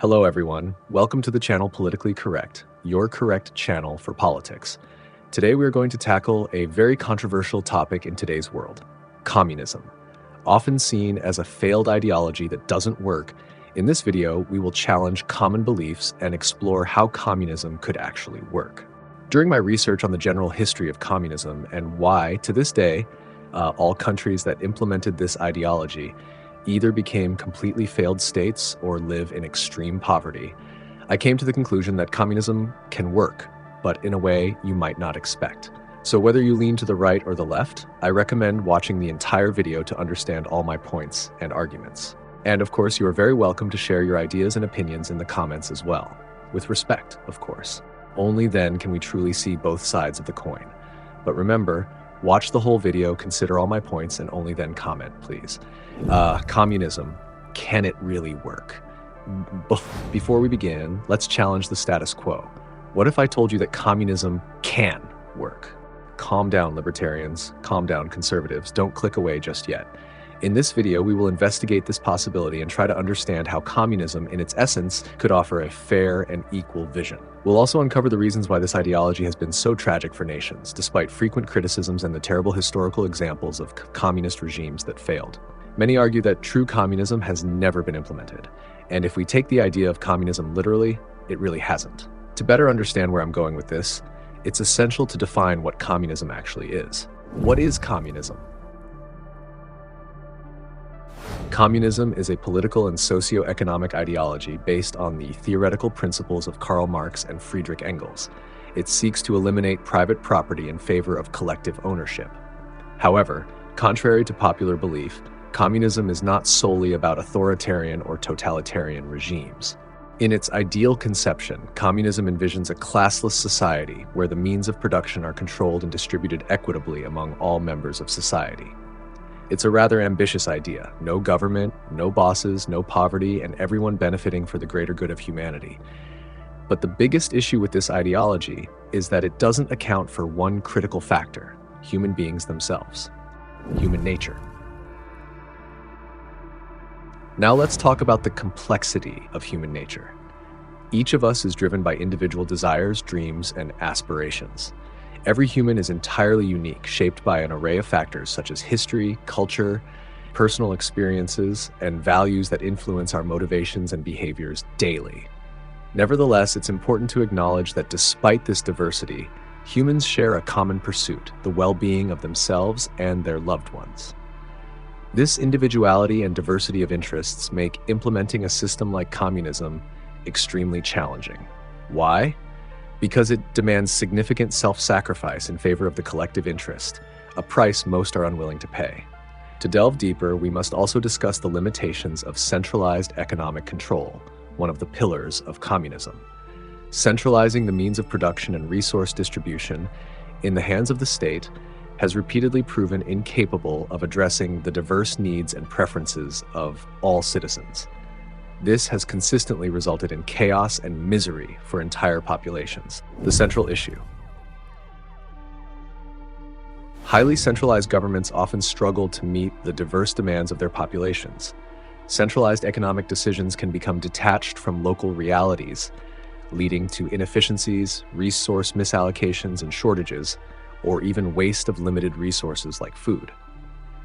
Hello everyone, welcome to the channel Politically Correct, your correct channel for politics. Today we are going to tackle a very controversial topic in today's world, communism. Often seen as a failed ideology that doesn't work, in this video we will challenge common beliefs and explore how communism could actually work. During my research on the general history of communism and why, to this day, all countries that implemented this ideology either became completely failed states or live in extreme poverty, I came to the conclusion that communism can work, but in a way you might not expect. So whether you lean to the right or the left, I recommend watching the entire video to understand all my points and arguments. And of course, you are very welcome to share your ideas and opinions in the comments as well. With respect, of course. Only then can we truly see both sides of the coin. But remember, watch the whole video, consider all my points, and only then comment, please. Communism, can it really work? Before we begin, let's challenge the status quo. What if I told you that communism can work? Calm down, libertarians. Calm down, conservatives. Don't click away just yet. In this video, we will investigate this possibility and try to understand how communism, in its essence, could offer a fair and equal vision. We'll also uncover the reasons why this ideology has been so tragic for nations, despite frequent criticisms and the terrible historical examples of communist regimes that failed. Many argue that true communism has never been implemented, and if we take the idea of communism literally, it really hasn't. To better understand where I'm going with this, it's essential to define what communism actually is. What is communism? Communism is a political and socio-economic ideology based on the theoretical principles of Karl Marx and Friedrich Engels. It seeks to eliminate private property in favor of collective ownership. However, contrary to popular belief, communism is not solely about authoritarian or totalitarian regimes. In its ideal conception, communism envisions a classless society where the means of production are controlled and distributed equitably among all members of society. It's a rather ambitious idea. No government, no bosses, no poverty, and everyone benefiting for the greater good of humanity. But the biggest issue with this ideology is that it doesn't account for one critical factor: human beings themselves, human nature. Now let's talk about the complexity of human nature. Each of us is driven by individual desires, dreams, and aspirations. Every human is entirely unique, shaped by an array of factors such as history, culture, personal experiences, and values that influence our motivations and behaviors daily. Nevertheless, it's important to acknowledge that despite this diversity, humans share a common pursuit: the well-being of themselves and their loved ones. This individuality and diversity of interests make implementing a system like communism extremely challenging. Why? Because it demands significant self-sacrifice in favor of the collective interest, a price most are unwilling to pay. To delve deeper, we must also discuss the limitations of centralized economic control, one of the pillars of communism. Centralizing the means of production and resource distribution in the hands of the state has repeatedly proven incapable of addressing the diverse needs and preferences of all citizens. This has consistently resulted in chaos and misery for entire populations. The central issue. Highly centralized governments often struggle to meet the diverse demands of their populations. Centralized economic decisions can become detached from local realities, leading to inefficiencies, resource misallocations and shortages, or even waste of limited resources like food.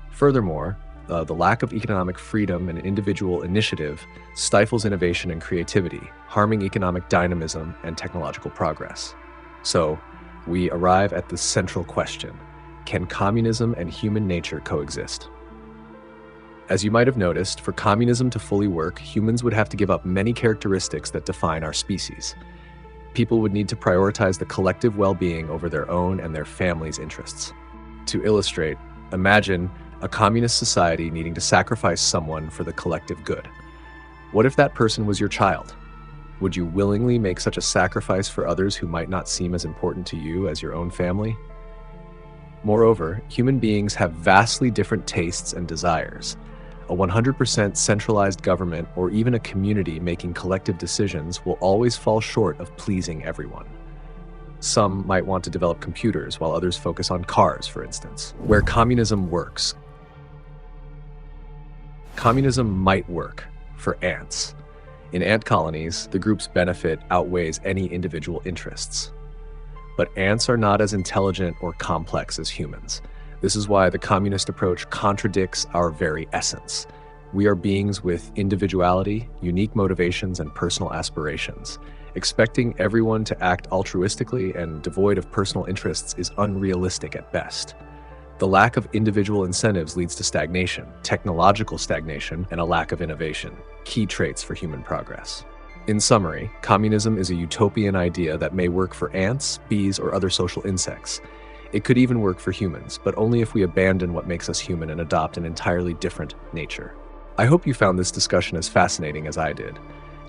Furthermore, the lack of economic freedom and individual initiative stifles innovation and creativity, harming economic dynamism and technological progress. So, we arrive at the central question: can communism and human nature coexist? As you might have noticed, for communism to fully work, humans would have to give up many characteristics that define our species. People would need to prioritize the collective well-being over their own and their family's interests. To illustrate, imagine a communist society needing to sacrifice someone for the collective good. What if that person was your child? Would you willingly make such a sacrifice for others who might not seem as important to you as your own family? Moreover, human beings have vastly different tastes and desires. A 100% centralized government or even a community making collective decisions will always fall short of pleasing everyone. Some might want to develop computers while others focus on cars, for instance. Where communism works. Communism might work for ants. In ant colonies, the group's benefit outweighs any individual interests. But ants are not as intelligent or complex as humans. This is why the communist approach contradicts our very essence. We are beings with individuality, unique motivations, and personal aspirations. Expecting everyone to act altruistically and devoid of personal interests is unrealistic at best. The lack of individual incentives leads to stagnation, technological stagnation, and a lack of innovation, key traits for human progress. In summary, communism is a utopian idea that may work for ants, bees, or other social insects. It could even work for humans, but only if we abandon what makes us human and adopt an entirely different nature. I hope you found this discussion as fascinating as I did.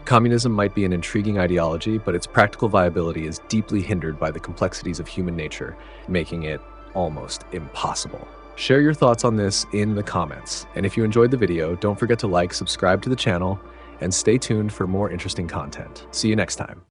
Communism might be an intriguing ideology, but its practical viability is deeply hindered by the complexities of human nature, making it almost impossible. Share your thoughts on this in the comments. And if you enjoyed the video, don't forget to like, subscribe to the channel, and stay tuned for more interesting content. See you next time.